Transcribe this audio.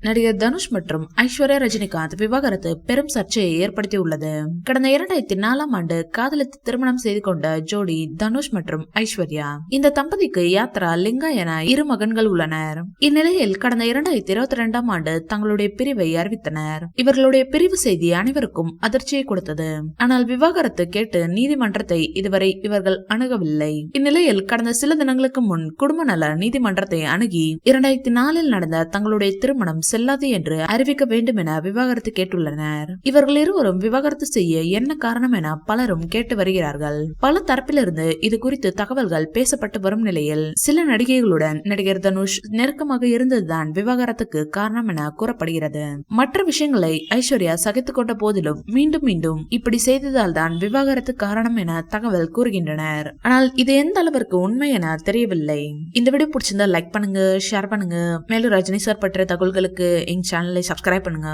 நடிகர் தனுஷ் மற்றும் ஐஸ்வர்யா ரஜினிகாந்த் விவாகரத்து பெரும் சர்ச்சையை ஏற்படுத்தியுள்ளது. கடந்த 2004ஆம் ஆண்டு காதலித்து திருமணம் செய்து கொண்ட ஜோடி தனுஷ் மற்றும் ஐஸ்வர்யா. இந்த தம்பதிக்கு யாத்ரா, லிங்கா என 2 மகன்கள் உள்ளனர். இந்நிலையில் கடந்த 2022ஆம் ஆண்டு தங்களுடைய பிரிவை அறிவித்தனர். இவர்களுடைய பிரிவு செய்தி அனைவருக்கும் அதிர்ச்சியை கொடுத்தது. ஆனால் விவாகரத்து கேட்டு நீதிமன்றத்தை இதுவரை இவர்கள் அணுகவில்லை. இந்நிலையில் கடந்த சில தினங்களுக்கு முன் குடும்ப நல நீதிமன்றத்தை அணுகி 2004இல் நடந்த தங்களுடைய திருமணம் செல்லாது என்று அறிவிக்க வேண்டும் என விவாகரத்து கேட்டுள்ளனர். இவர்கள் இருவரும் விவாகரத்து செய்ய என்ன காரணம் என பலரும் கேட்டு வருகிறார்கள். பல தரப்பிலிருந்து இது குறித்து தகவல்கள் பேசப்பட்டு வரும் நிலையில் சில நடிகைகளுடன் நடிகர் தனுஷ் நெருக்கமாக இருந்ததுதான் விவாகரத்துக்கு காரணம் என கூறப்படுகிறது. மற்ற விஷயங்களை ஐஸ்வர்யா சகித்துக் கொண்ட போதிலும் மீண்டும் மீண்டும் இப்படி செய்ததால் தான் விவாகரத்து காரணம் என தகவல் கூறுகின்றனர். ஆனால் இது எந்த அளவிற்கு உண்மை என தெரியவில்லை. இந்த வீடியோ பிடிச்சிருந்தா லைக் பண்ணுங்க, ஷேர் பண்ணுங்க. மேலும் ரஜினி சார் பற்றிய தகவல்களுக்கு எங்க சேனலை சப்ஸ்கிரைப் பண்ணுங்க.